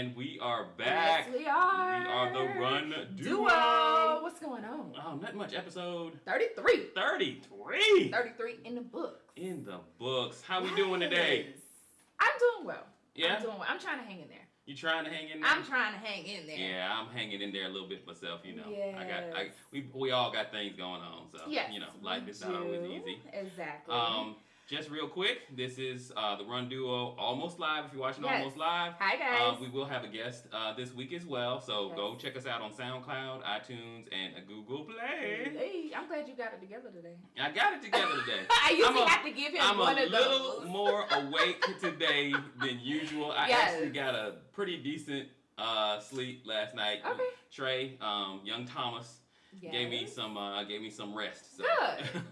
And we are back. Yes, we are. We are the Run Duo. What's going on? Oh, not much. Episode 33. 33. 33 in the books. In the books. How we doing today? I'm doing well. Yeah? I'm doing well. I'm trying to hang in there. You trying to hang in there? I'm trying to hang in there. Yeah, I'm hanging in there a little bit myself, you know. Yes. We all got things going on, so Yes, you know, life is not always easy. Exactly. Just real quick, this is the Run Duo Almost Live. If you're watching Almost Live, Hi guys. we will have a guest this week as well. So Yes. go check us out on SoundCloud, iTunes, and Google Play. Hey, I'm glad you got it together today. I got it together today. I usually have to give him one of those. I'm a little more awake today than usual. I actually got a pretty decent sleep last night. Okay. Trey, young Thomas. Yes. Gave me some rest. So.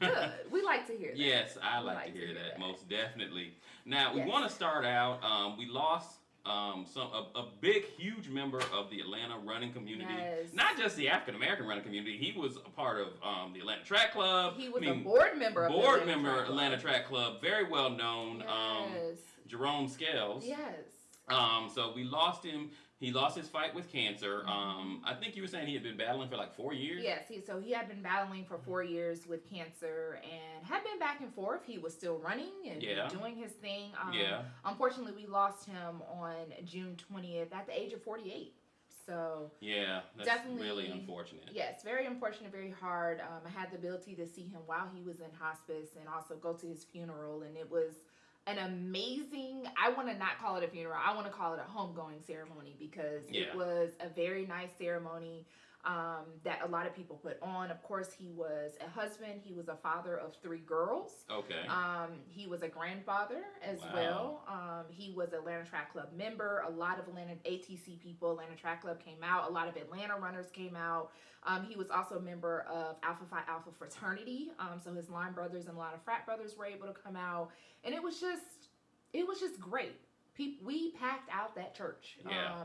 Good. We like to hear that. Yes, I like to hear that most definitely. Now we want to start out. We lost a big, huge member of the Atlanta running community. Yes. Not just the African American running community. He was a part of the Atlanta Track Club. He was a board member of Atlanta Track Club, very well known. Yes. Jerome Scales. Yes. So we lost him. He lost his fight with cancer. I think you were saying he had been battling for like 4 years? Yes, he had been battling for 4 years with cancer and had been back and forth. He was still running and doing his thing. Unfortunately, we lost him on June 20th at the age of 48. So yeah, that's definitely really unfortunate. Yes, very unfortunate, very hard. I had the ability to see him while he was in hospice and also go to his funeral, and it was an amazing, I want to not call it a funeral, I want to call it a homegoing ceremony because it was a very nice ceremony that a lot of people put on. Of course, he was a husband, he was a father of 3 girls. Okay. He was a grandfather as well. He was an Atlanta Track Club member. A lot of Atlanta ATC people, Atlanta Track Club came out. A lot of Atlanta runners came out. He was also a member of Alpha Phi Alpha fraternity. So his line brothers and a lot of frat brothers were able to come out. And it was just great. We packed out that church.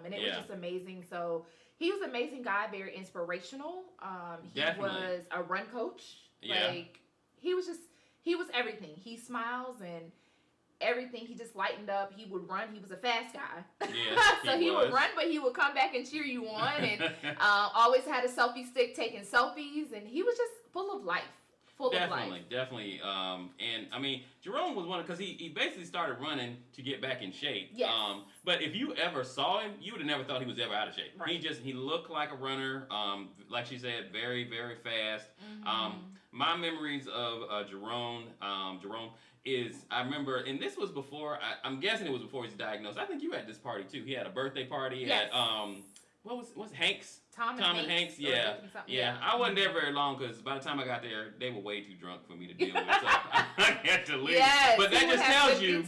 And it was just amazing. So he was an amazing guy, very inspirational. He was a run coach. Like he was everything. He smiles and everything. He just lightened up. He would run. He was a fast guy. Yeah, so he would run, but he would come back and cheer you on, and always had a selfie stick taking selfies, and he was just full of life. Definitely. And I mean, Jerome was one because he basically started running to get back in shape. Yes. But if you ever saw him, you would have never thought he was ever out of shape. Right. He looked like a runner. Like she said, very, very fast. My memories of Jerome is, I remember, and this was before, I'm guessing it was before he was diagnosed. I think you had this party too. He had a birthday party at, what's Hanks? Tom and Hanks, yeah. I wasn't there very long because by the time I got there, they were way too drunk for me to deal with, so I had to leave. Yes, but that just tells you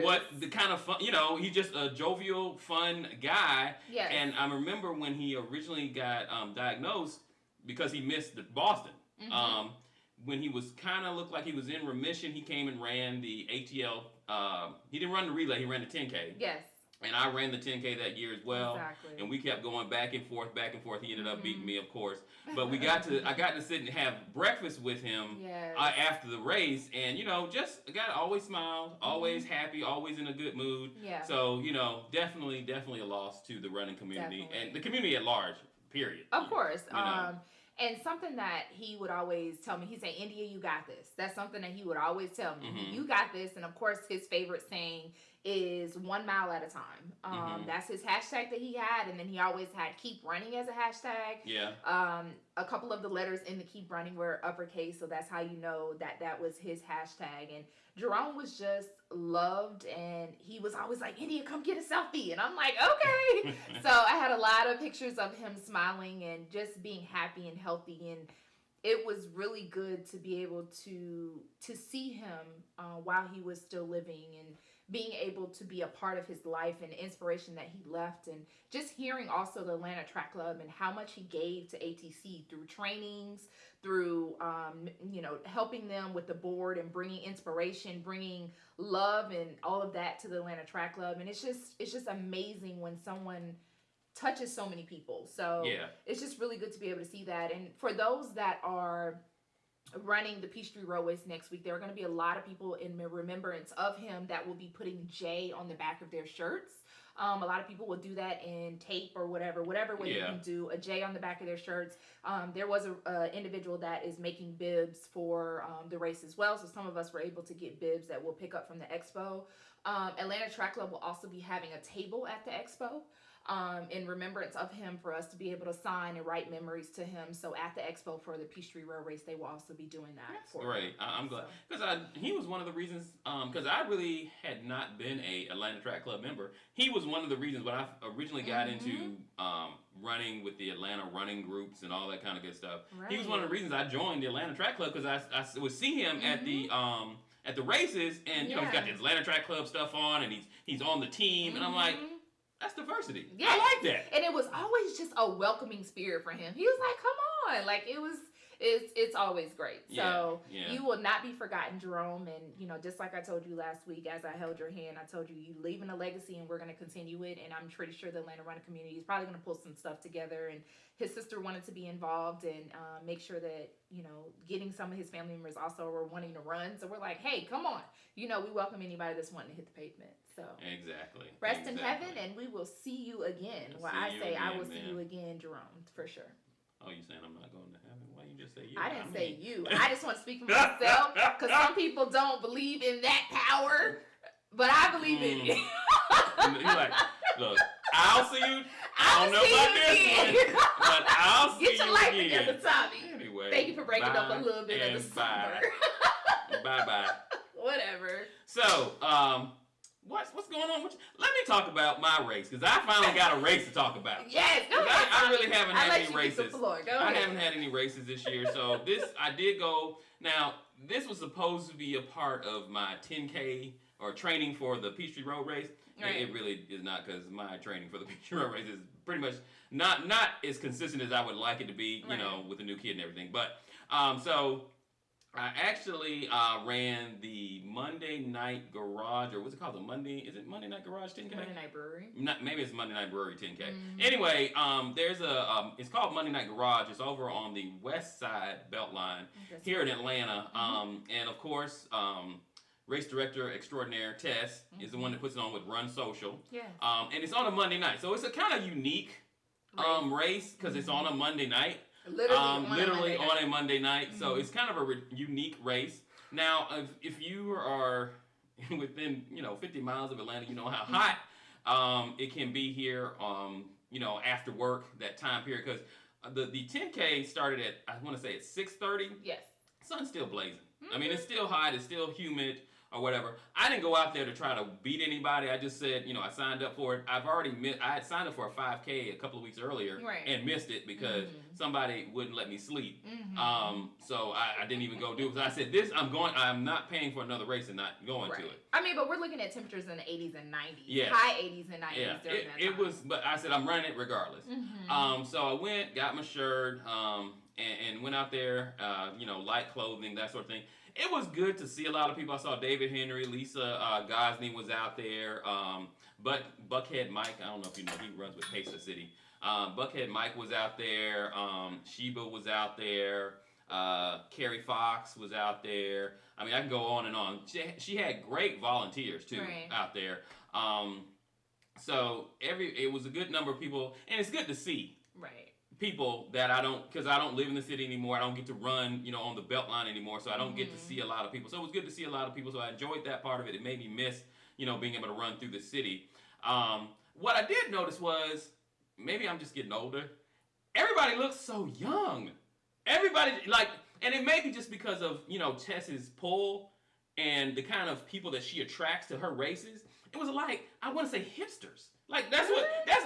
what the kind of fun, he's just a jovial, fun guy. Yes. And I remember when he originally got diagnosed, because he missed Boston. When he was kind of looked like he was in remission, he came and ran the ATL. He didn't run the relay, he ran the 10K. Yes. And I ran the 10K that year as well. Exactly. And we kept going back and forth. He ended up beating me, of course. But I got to sit and have breakfast with him after the race. And, just a guy that always smiled, always happy, always in a good mood. Yeah. So, definitely a loss to the running community. And the community at large, period. Of course. And something that he would always tell me, he'd say, India, you got this. That's something that he would always tell me. You got this. And of course, his favorite saying is 1 mile at a time. That's his hashtag that he had. And then he always had keep running as a hashtag. Yeah. A couple of the letters in the keep running were uppercase. So that's how you know that was his hashtag. And Jerome was just loved. And he was always like, India, come get a selfie. And I'm like, okay. So I had a lot of pictures of him smiling and just being happy and healthy. And it was really good to be able to see him while he was still living and being able to be a part of his life and the inspiration that he left, and just hearing also the Atlanta Track Club and how much he gave to ATC through trainings, through helping them with the board and bringing inspiration, bringing love and all of that to the Atlanta Track Club. And it's just amazing when someone touches so many people. So it's just really good to be able to see that. And for those that are running the Peachtree Road Race next week. There are going to be a lot of people in remembrance of him that will be putting J on the back of their shirts. A lot of people will do that in tape or whatever way you can do a J on the back of their shirts. There was a individual that is making bibs for the race as well. So some of us were able to get bibs that we'll pick up from the expo. Atlanta Track Club will also be having a table at the expo. In remembrance of him, for us to be able to sign and write memories to him. So at the expo for the Peachtree Road Race, they will also be doing that. That's great. I'm glad, because he was one of the reasons. Because I really had not been a Atlanta Track Club member. He was one of the reasons when I originally got into running with the Atlanta running groups and all that kind of good stuff. Right. He was one of the reasons I joined the Atlanta Track Club, because I would see him at the races, and you know, he's got the Atlanta Track Club stuff on, and he's on the team, and I'm like, that's diversity. Yeah. I like that. And it was always just a welcoming spirit for him. He was like, come on. Like, it's always great. So you will not be forgotten, Jerome. And, you know, just like I told you last week, as I held your hand, I told you leaving a legacy, and we're going to continue it. And I'm pretty sure the Atlanta running community is probably going to pull some stuff together. And his sister wanted to be involved and make sure that, you know, getting some of his family members also were wanting to run. So we're like, hey, come on. You know, we welcome anybody that's wanting to hit the pavement. So exactly. Rest in heaven, and we will see you again. I will see you again, Jerome, for sure. Oh, you saying I'm not going to heaven? Why you just say you? I didn't say you. I just want to speak for myself, because some people don't believe in that power, but I believe in it. You're like, look, I'll see you. I don't know about this one, but I'll see you again. Get your life together, Tommy. Anyway, thank you for breaking up a little bit of the summer. Bye. Whatever. So, what's going on with you? Let me talk about my race, because I finally got a race to talk about. Yes, go ahead. I really haven't had any races. I haven't had any races this year, so I did go. Now, this was supposed to be a part of my 10K or training for the Peachtree Road Race. Right. It really is not, because my training for the Peachtree Road Race is pretty much not as consistent as I would like it to be, you know, with a new kid and everything. But so I actually ran the Monday Night Garage, or what's it called? Is it Monday Night Garage 10K? Monday Night Brewery. Maybe it's Monday Night Brewery 10K. Anyway, there's it's called Monday Night Garage. It's over on the west side Beltline here in Atlanta. And of course, race director extraordinaire Tess is the one that puts it on with Run Social. Yes. And it's on a Monday night. So it's a kind of unique race, because it's on a Monday night. Literally on a Monday night. So it's kind of a unique race. Now, if you are within 50 miles of Atlanta, you know how hot it can be here. After work, that time period, because the 10K started at, I want to say, at 6:30. Yes. Sun's still blazing. I mean, it's still hot. It's still humid. Or whatever. I didn't go out there to try to beat anybody. I just said, I signed up for it. I had signed up for a 5K a couple of weeks earlier and missed it because somebody wouldn't let me sleep. So I didn't even go do it. Because I said, I'm not paying for another race and not going to it. I mean, but we're looking at temperatures in the 80s and 90s. Yes. High 80s and 90s during that time. It was, but I said, I'm running it regardless. So I went, got my shirt, and went out there, light clothing, that sort of thing. It was good to see a lot of people. I saw David Henry, Lisa Gosney was out there. But Buckhead Mike, I don't know if you know, he runs with Pacer City. Buckhead Mike was out there. Sheba was out there. Carrie Fox was out there. I mean, I can go on and on. She had great volunteers too out there. So it was a good number of people, and it's good to see. People that because I don't live in the city anymore. I don't get to run, on the Beltline anymore, so I don't get to see a lot of people. So it was good to see a lot of people. So I enjoyed that part of it. It made me miss, being able to run through the city. What I did notice was, maybe I'm just getting older. Everybody looks so young. Everybody and it may be just because of Tess's pull and the kind of people that she attracts to her races. It was like, I want to say hipsters. That's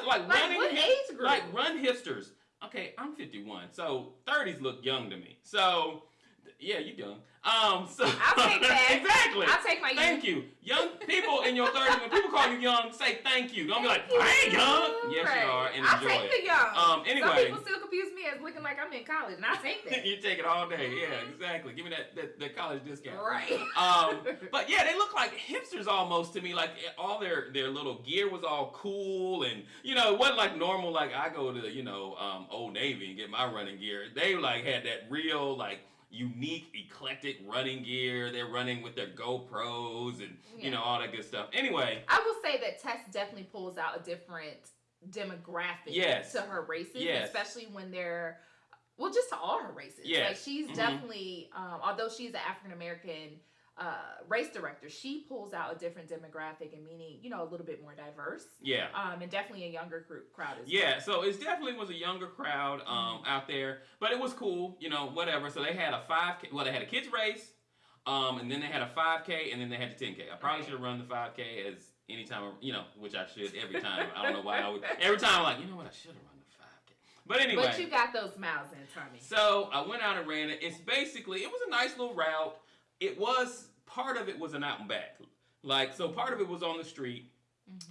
like running. What age group? Like run hipsters. Okay, I'm 51, so 30s look young to me. So, yeah, you young. So I'll take that. Exactly. I'll take my youth. Thank you. Young people in your 30s, when people call you young, say thank you. Don't be like, I ain't young. Yes, you are, and I'll enjoy take the young. Anyway. Some people still confuse me as looking like I'm in college, and I take that. You take it all day. Yeah, exactly. Give me that college discount. Right. But yeah, they look like hipsters almost to me. Like all their little gear was all cool, and it wasn't like normal. Like I go to Old Navy and get my running gear. They had that real unique, eclectic running gear. They're running with their GoPros and all that good stuff. Anyway, I will say that Tess definitely pulls out a different demographic to her races, especially when they're just to all her races. Like she's definitely, although she's an African American race director, she pulls out a different demographic and meaning, a little bit more diverse. Yeah. And definitely a younger crowd as well. Yeah, so it definitely was a younger crowd out there, but it was cool, whatever. So they had a 5K, they had a kids race, and then they had a 5K, and then they had the 10K. I probably should have run the 5K as anytime, which I should every time. I don't know why every time I'm like, you know what, I should have run the 5K. But anyway. But you got those miles in, Tommy. So I went out and ran it. It was a nice little route. Part of it was an out and back. So part of it was on the street,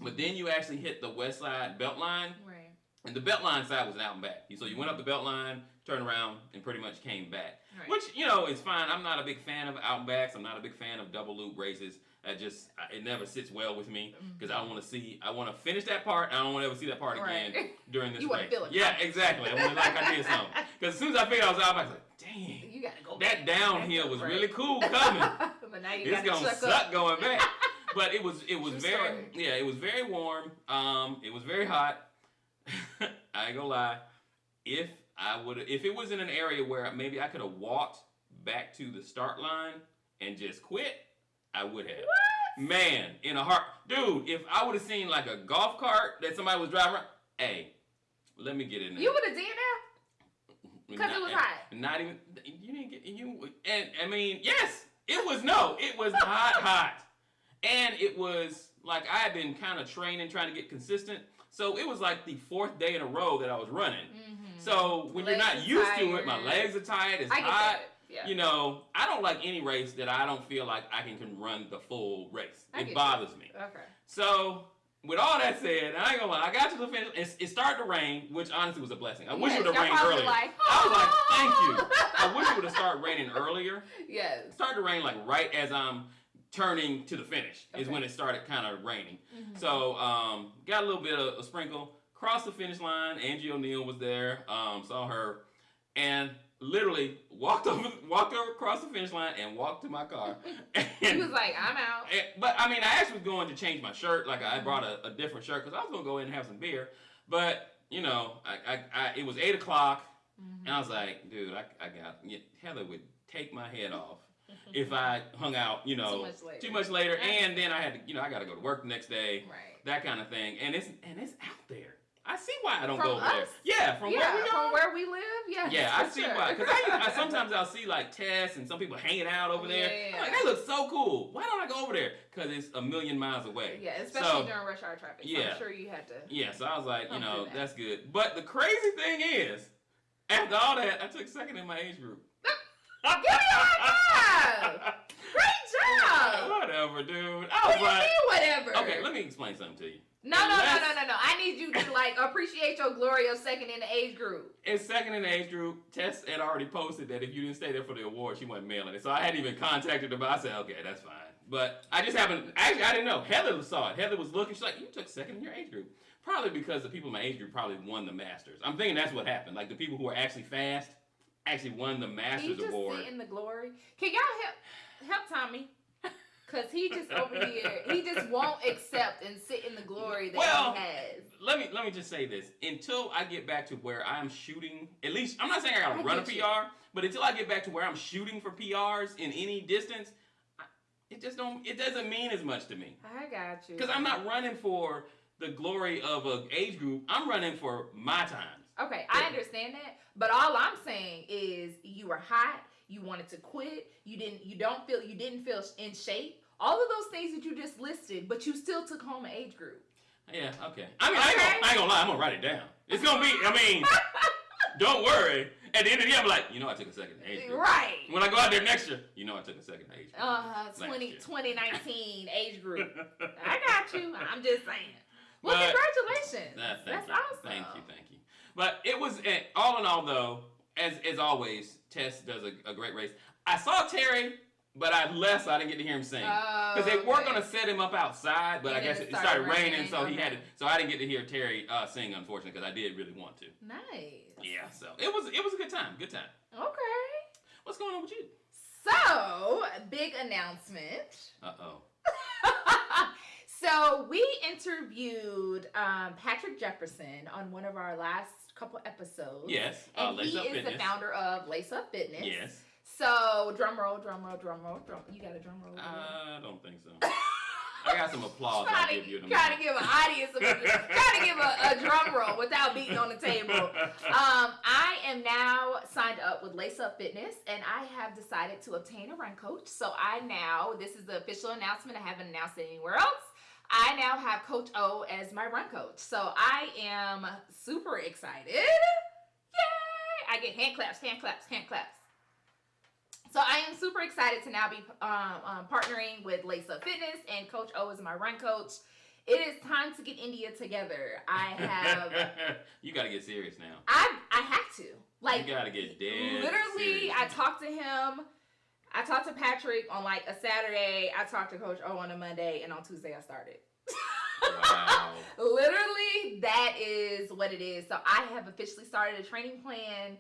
but then you actually hit the west side belt line. Right. And the belt line side was an out and back. So you went up the belt line, turned around, and pretty much came back. Right. Which, is fine. I'm not a big fan of out and backs. I'm not a big fan of double loop races. It never sits well with me because I want to finish that part. I don't want to ever see that part again during this race. You want to feel it. Yeah, exactly. I want to like I did something. Because as soon as I figured I was out, I was like, dang. You got to go back. That downhill was really cool coming. But now it's going to suck going back. But it was very warm. It was very hot. I ain't gonna lie. If it was in an area where maybe I could have walked back to the start line and just quit, I would have. What? Man, in a heart. Dude, if I would have seen like a golf cart that somebody was driving around, hey, let me get in there. You would have did that? Because it was hot. Not even, you didn't get, and I mean, yes, it was hot. And it was like I had been kind of training, trying to get consistent. So it was like the 4th day in a row that I was running. Mm-hmm. So when you're not used to it, my legs are tired, it's hot. Yeah. I don't like any race that I don't feel like I can run the full race. It bothers me. Okay. So with all that said, I ain't gonna lie, I got to the finish. It started to rain, which honestly was a blessing. I wish it would have rained earlier. I was like, thank you. I wish it would have started raining earlier. Yes. It started to rain like right as I'm turning to the finish is when it started kind of raining. Mm-hmm. So got a little bit of a sprinkle. Crossed the finish line. Angie O'Neill was there. Saw her. And literally walked over across the finish line and walked to my car. He was like, I'm out. But I mean, I actually was going to change my shirt. Like I brought a different shirt because I was going to go in and have some beer. But, it was 8 o'clock. Mm-hmm. And I was like, dude, Heather would take my head off if I hung out, too much later. And then I had to, I got to go to work the next day. Right. That kind of thing. And it's out there. I see why I don't go over there. Yeah, from where we live. Yeah. Yeah, I see why. Because sometimes I'll see like Tess and some people hanging out over there. I'm like, that looks so cool. Why don't I go over there? Because it's a million miles away. Yeah, especially during rush hour traffic. So I'm sure you had to. Yeah, so I was like, that's good. But the crazy thing is, after all that, I took second in my age group. Give me a high five! Great job! Whatever, dude. What do you mean, whatever? Okay, let me explain something to you. No. I need you to appreciate your glory of second in the age group. It's second in the age group. Tess had already posted that if you didn't stay there for the award, she wasn't mailing it. So I hadn't even contacted her, but I said, okay, that's fine. But I just happened, actually, I didn't know. Heather saw it. Heather was looking. She's like, you took second in your age group. Probably because the people in my age group probably won the Masters. I'm thinking that's what happened. Like the people who were actually fast actually won the Masters award. Can you just sit in the glory? Can y'all help Tommy? Because he just over here, he just won't accept and sit in the glory that he has. Let me just say this. Until I get back to where I'm shooting, at least, I'm not saying I got to run a PR, but until I get back to where I'm shooting for PRs in any distance, it doesn't mean as much to me. I got you. Because I'm not running for the glory of an age group. I'm running for my times. Okay, I understand that. But all I'm saying is you were hot. You wanted to quit. You didn't feel in shape. All of those things that you just listed, but you still took home an age group. Yeah, okay. I mean, I ain't gonna lie. I'm gonna write it down. It's gonna be, don't worry. At the end of the year, I'm like, I took a second age group. Right. When I go out there next year, I took a second age group. 2019 age group. I got you. I'm just saying. Well, congratulations. That's awesome. Thank you. But it was, all in all, though, as always, Tess does a great race. I saw Terry, but I left, so I didn't get to hear him sing. Because they were going to set him up outside, but I guess it started raining, so he had to. So I didn't get to hear Terry sing, unfortunately, because I did really want to. Nice. Yeah, so it was a good time. Good time. Okay. What's going on with you? So, big announcement. Uh-oh. So, we interviewed Patrick Jefferson on one of our last couple episodes. Yes. And Lace he Up is Fitness. the founder of Lace Up Fitness. Yes. So, drum roll. You got a drum roll? I don't think so. I got some applause I'll give you in a Trying minute. to give an audience trying to give a drum roll without beating on the table. I am now signed up with Lace Up Fitness, and I have decided to obtain a run coach. So this is the official announcement. I haven't announced it anywhere else. I now have Coach O as my run coach. So I am super excited. Yay! I get hand claps. So I am super excited to now be partnering with Lace Up Fitness, and Coach O is my run coach. It is time to get India together. I have. You got to get serious now. I have to. Like, you got to get dead. Literally, serious I talked to him. I talked to Patrick on like a Saturday. I talked to Coach O on a Monday, and on Tuesday I started. Wow. Literally, that is what it is. So I have officially started a training plan.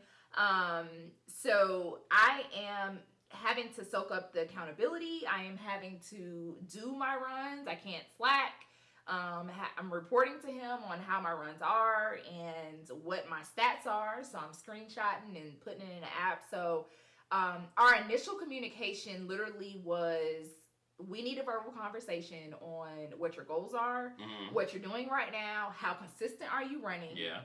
So I am having to soak up the accountability. I am having to do my runs. I can't slack. I'm reporting to him on how my runs are and what my stats are. So I'm screenshotting and putting it in an app. So our initial communication literally was, we need a verbal conversation on what your goals are, what you're doing right now, how consistent are you running. Yeah.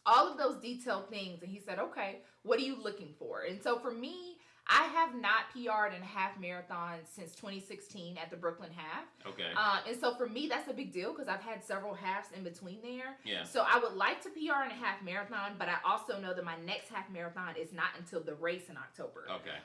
All of those detailed things. And he said, okay, what are you looking for? And so for me, I have not PR'd in a half marathon since 2016 at the Brooklyn Half. Okay. And so for me, that's a big deal because I've had several halves in between there. Yeah. So I would like to PR in a half marathon, but I also know that my next half marathon is not until the race in October. Okay.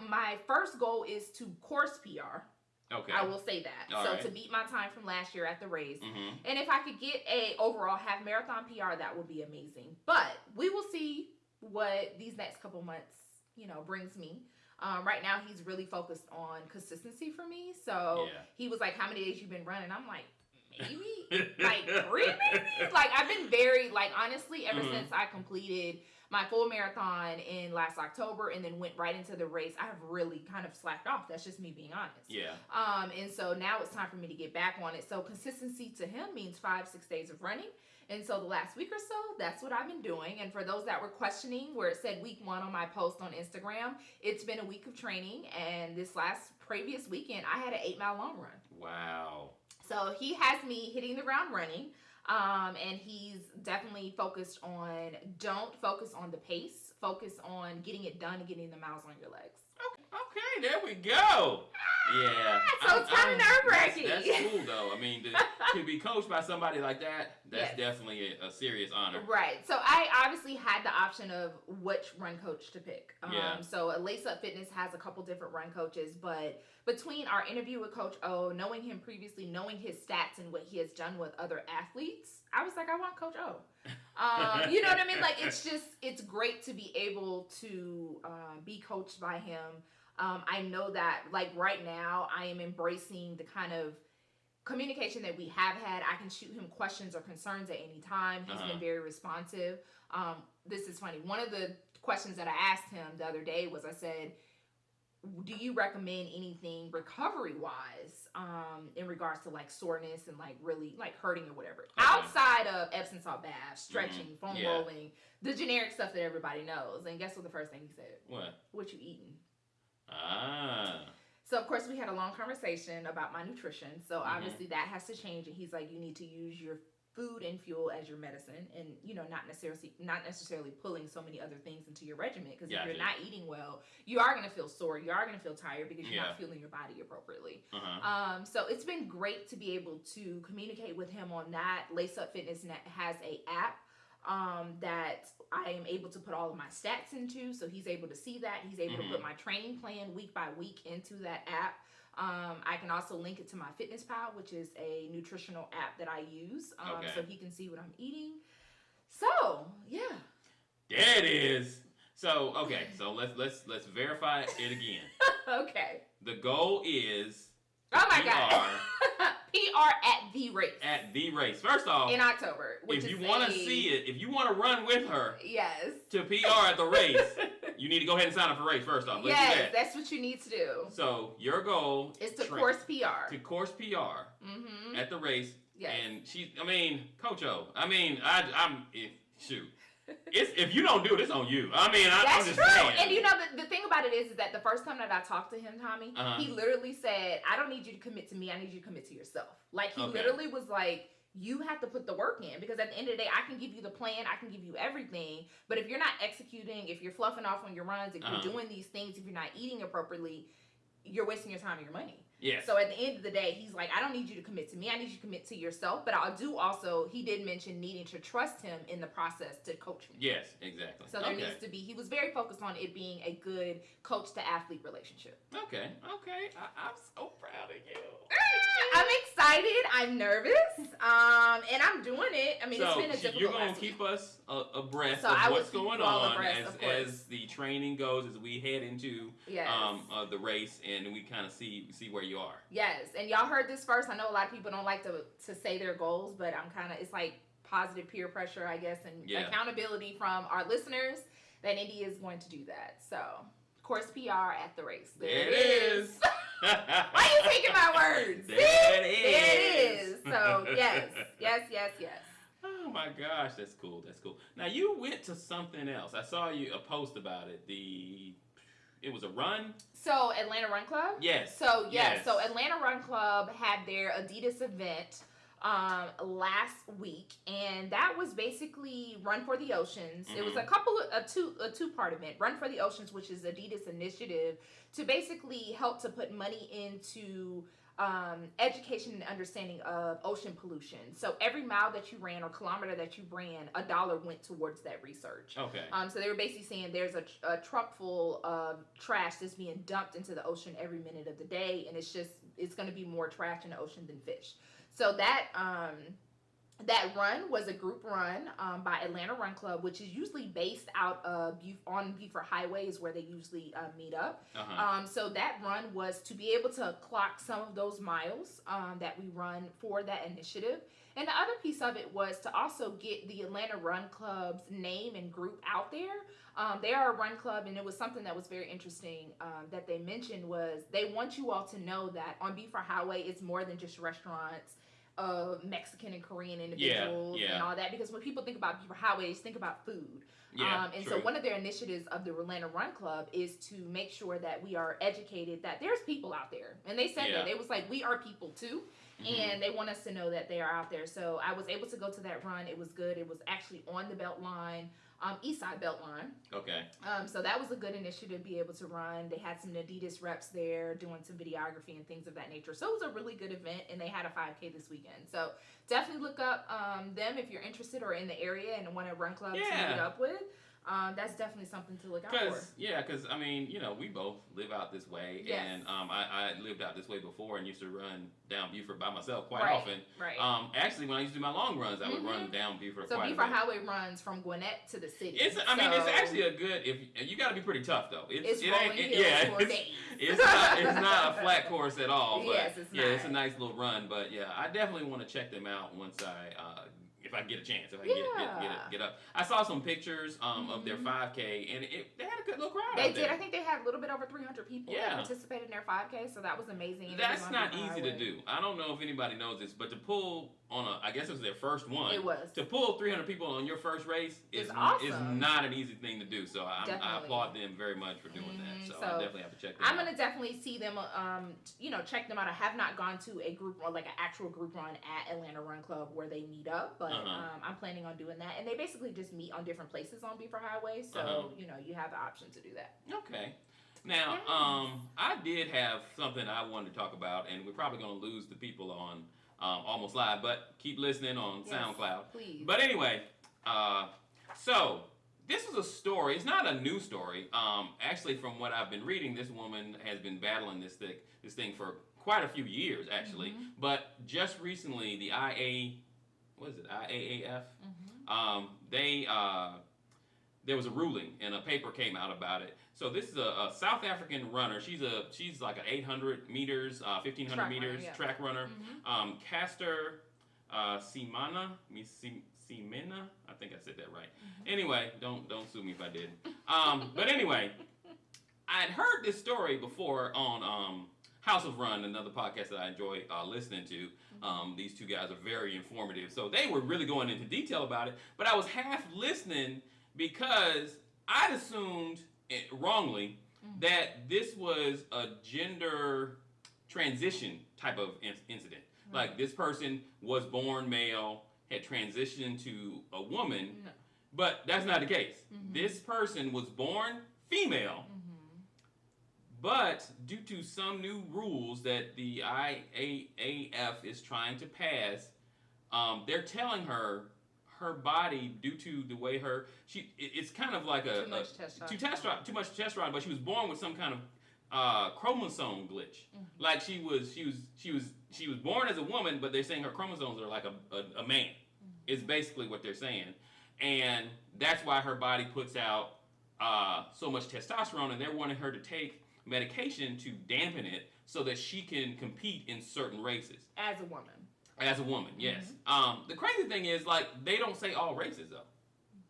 My first goal is to course PR. Okay. I will say that. All so right. to beat my time from last year at the race. Mm-hmm. And if I could get a overall half marathon PR, that would be amazing. But we will see what these next couple months, brings me. Right now, he's really focused on consistency for me. So he was like, how many days you been running? I'm like, maybe like 3 maybe? Like I've been very, honestly, ever since I completed my full marathon in last October and then went right into the race, I have really kind of slacked off. That's just me being honest. Yeah. And so now it's time for me to get back on it. So consistency to him means 5-6 days of running. And so the last week or so, that's what I've been doing. And for those that were questioning where it said week 1 on my post on Instagram, it's been a week of training. And this previous weekend, I had an 8-mile long run. Wow. So he has me hitting the ground running. And he's definitely focused on, don't focus on the pace, focus on getting it done and getting the miles on your legs. Okay, there we go. Yeah. So it's kind of nerve-wracking. That's cool, though. I mean, to be coached by somebody like that, that's definitely a serious honor. Right. So I obviously had the option of which run coach to pick. So Lace Up Fitness has a couple different run coaches, but between our interview with Coach O, knowing him previously, knowing his stats and what he has done with other athletes, I was like, I want Coach O. You know what I mean? Like, it's great to be able to be coached by him. I know that, right now, I am embracing the kind of communication that we have had. I can shoot him questions or concerns at any time. He's been very responsive. This is funny. One of the questions that I asked him the other day was, I said, do you recommend anything recovery-wise in regards to, soreness and, really, hurting or whatever? Okay. Outside of Epsom salt baths, stretching, foam rolling, the generic stuff that everybody knows. And guess what the first thing he said? What you eating? So, of course, we had a long conversation about my nutrition. So, obviously, that has to change. And he's like, you need to use your food and fuel as your medicine and, not necessarily pulling so many other things into your regimen. Because if you're not eating well, you are going to feel sore. You are going to feel tired because you're not fueling your body appropriately. So, it's been great to be able to communicate with him on that. Lace Up Fitness has a app that I am able to put all of my stats into, so he's able to see that. He's able to put my training plan week by week into that app. I can also link it to my FitnessPal, which is a nutritional app that I use, so he can see what I'm eating. So, yeah. There it is. So, okay, so let's verify it again. Okay. The goal is Oh my PR. God. PR at the race. At the race. First off, in October. If you want to see it, if you want to run with her, yes, to PR at the race, you need to go ahead and sign up for race first off. Let's do that. That's what you need to do. So your goal is to course PR. To course PR at the race. Yes. And Coach O. Shoot. If you don't do it, it's on you. I'm just true. saying. And the thing about it is that the first time that I talked to him, Tommy, he literally said, "I don't need you to commit to me. I need you to commit to yourself." Like he literally was like, "You have to put the work in, because at the end of the day, I can give you the plan, I can give you everything, but if you're not executing, if you're fluffing off on your runs, if you're doing these things, if you're not eating appropriately, you're wasting your time and your money." Yes. So at the end of the day, he's like, "I don't need you to commit to me. I need you to commit to yourself." But he did mention needing to trust him in the process to coach me. Yes, exactly. So there needs to be, he was very focused on it being a good coach to athlete relationship. Okay. I'm so proud of you. I'm excited. I'm nervous. And I'm doing it. I mean, it's been a difficult you're going to keep us abreast of what's going on as the training goes, as we head into the race, and we kind of see where you are. Yes, and y'all heard this first. I know a lot of people don't like to say their goals, but it's like positive peer pressure, I guess, and accountability from our listeners that Indy is going to do that. So, course PR at the race. There it is. Why are you taking my words? There it is. So, yes. Oh my gosh, that's cool. Now, you went to something else. I saw a post about it. It was a run? So, Atlanta Run Club? Yes. So Atlanta Run Club had their Adidas event last week, and that was basically Run for the Oceans. It was a two-part event. Run for the Oceans, which is Adidas initiative to basically help to put money into education and understanding of ocean pollution. So every mile that you ran or kilometer that you ran, $1 went towards that research. Okay. So they were basically saying there's a truck full of trash that's being dumped into the ocean every minute of the day, and it's going to be more trash in the ocean than fish. So that run was a group run by Atlanta Run Club, which is usually based out of on Beaufort Highway is where they usually meet up. So that run was to be able to clock some of those miles that we run for that initiative. And the other piece of it was to also get the Atlanta Run Club's name and group out there. They are a run club, and it was something that was very interesting that they mentioned was they want you all to know that on Beaufort Highway, it's more than just restaurants of Mexican and Korean individuals and all that, because when people think about Beaufort Highway, they think about food. So one of their initiatives of the Atlanta Run Club is to make sure that we are educated that there's people out there. And they said that. They was like, we are people too. And they want us to know that they are out there. So I was able to go to that run. It was good. It was actually on the belt line. East Side Beltline. Okay. So that was a good initiative to be able to run. They had some Adidas reps there doing some videography and things of that nature. So it was a really good event, and they had a 5K this weekend. So definitely look up them if you're interested or in the area and want a run club to meet up with. That's definitely something to look out for. Because I mean, we both live out this way, and I lived out this way before and used to run down Beaufort by myself quite often. Right. Actually, when I used to do my long runs, I would run down Beaufort quite a bit. So Beaufort Highway runs from Gwinnett to the city. It's actually a good. If you got to be pretty tough though. It's not a flat course at all. But yes, it's not. It's a nice little run. But I definitely want to check them out once if I get a chance, if I get up. I saw some pictures of their 5K, and they had a good little crowd. They did. I think they had a little bit over 300 people that participated in their 5K, so that was amazing. That's not easy to do. I don't know if anybody knows this, but to pull I guess it was their first one. It was. To pull 300 people on your first race is not an easy thing to do. So I applaud them very much for doing that. So I definitely have to check them out. I'm gonna definitely see them. Check them out. I have not gone to a group or like an actual group run at Atlanta Run Club where they meet up, but I'm planning on doing that. And they basically just meet on different places on Beaufort Highway, so you have the option to do that. Okay. Now, I did have something I wanted to talk about, and we're probably going to lose the people on Almost Live, but keep listening on SoundCloud. Please. But anyway, so this was a story. It's not a new story. Actually, from what I've been reading, this woman has been battling this thing for quite a few years, actually. But just recently, the IAAF? There was a ruling, and a paper came out about it, So this is a South African runner. She's like an 800 meters, 1500 Track meters runner, yeah. track runner. Castor Simana, I think I said that right. Anyway, don't sue me if I didn't. But anyway, I'd heard this story before on House of Run, another podcast that I enjoy listening to. These two guys are very informative, so they were really going into detail about it. But I was half listening because I'd assumed wrongly that this was a gender transition type of incident. Like this person was born male, had transitioned to a woman, but that's not the case. This person was born female, but due to some new rules that the IAAF is trying to pass, they're telling her body, due to the way it's kind of like Too much testosterone, but she was born with some kind of chromosome glitch. Like she was born as a woman, but they're saying her chromosomes are like a man. Is basically what they're saying, and that's why her body puts out so much testosterone, and they're wanting her to take medication to dampen it so that she can compete in certain races. As a woman. As a woman, yes. The crazy thing is, like, they don't say all races though.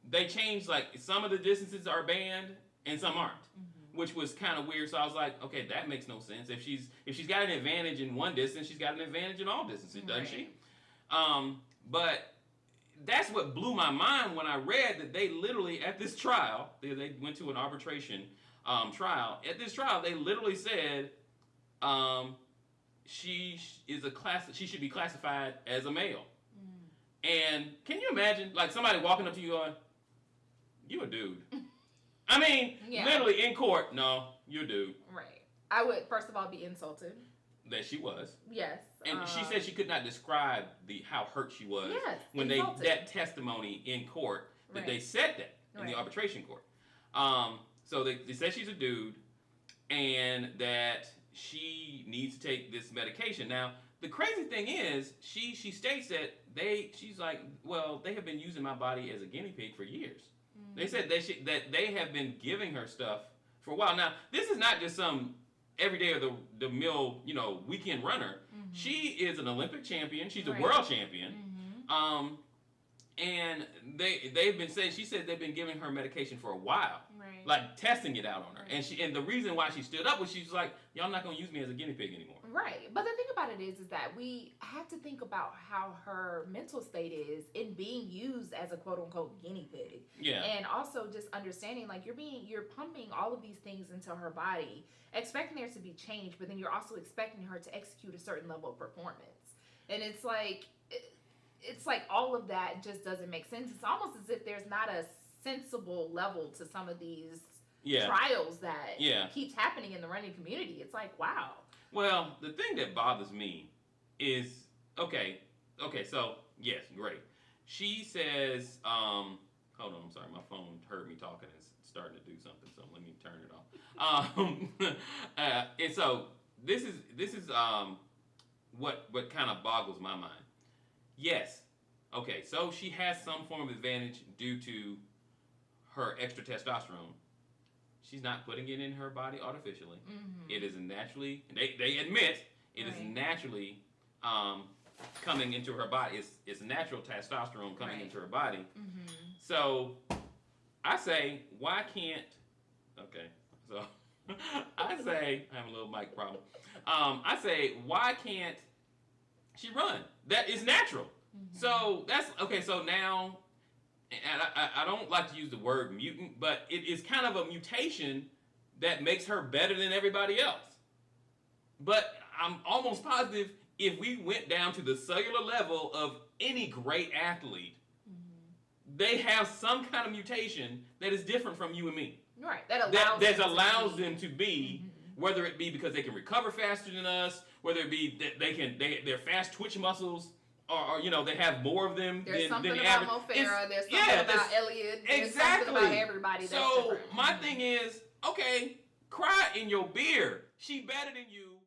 They change, like, some of the distances are banned and some aren't, which was kind of weird. So I was like, okay, that makes no sense. If she's got an advantage in one distance, she's got an advantage in all distances, doesn't she? But that's what blew my mind when I read that they literally at this trial, they went to an arbitration trial. At this trial, they literally said she should be classified as a male. And can you imagine, like, somebody walking up to you going, "You a dude"? I mean, literally in court, no, you're a dude. Right. I would first of all be insulted. That she was. Yes. And she said she could not describe how hurt she was when insulted. that testimony in court that they said that in the arbitration court. So they said she's a dude and that she needs to take this medication. Now, the crazy thing is, she states that she's like, well, they have been using my body as a guinea pig for years. They said that they have been giving her stuff for a while. Now, this is not just some everyday or the mill, weekend runner. She is an Olympic champion. She's a world champion. And they've been saying, she said they've been giving her medication for a while. Right. Like testing it out on her. And the reason why she stood up was she's like, y'all not gonna use me as a guinea pig anymore. Right. But the thing about it is that we have to think about how her mental state is in being used as a quote unquote guinea pig. Yeah. And also just understanding, like, you're pumping all of these things into her body, expecting there to be change, but then you're also expecting her to execute a certain level of performance. And it's like all of that just doesn't make sense. It's almost as if there's not a sensible level to some of these trials that keeps happening in the running community. It's like, wow. Well, the thing that bothers me is, okay, so, yes, great. She says, hold on, I'm sorry, my phone heard me talking and it's starting to do something, so let me turn it off. And so, this is what kind of boggles my mind. Yes, okay, so she has some form of advantage due to her extra testosterone. She's not putting it in her body artificially. It is naturally, they admit, it is naturally coming into her body. It's natural testosterone coming into her body. So I say, why can't, so I say, I have a little mic problem. I say, why can't she run? That is natural. So that's, so now, and I don't like to use the word mutant, but it is kind of a mutation that makes her better than everybody else. But I'm almost positive if we went down to the cellular level of any great athlete, they have some kind of mutation that is different from you and me. Right. That allows them to be, whether it be because they can recover faster than us, whether it be that they're fast twitch muscles, or they have more of them there's than the average. There's something about Mo Farah. There's something about Elliot. There's something about everybody that's so different. My thing is, cry in your beer. She better than you.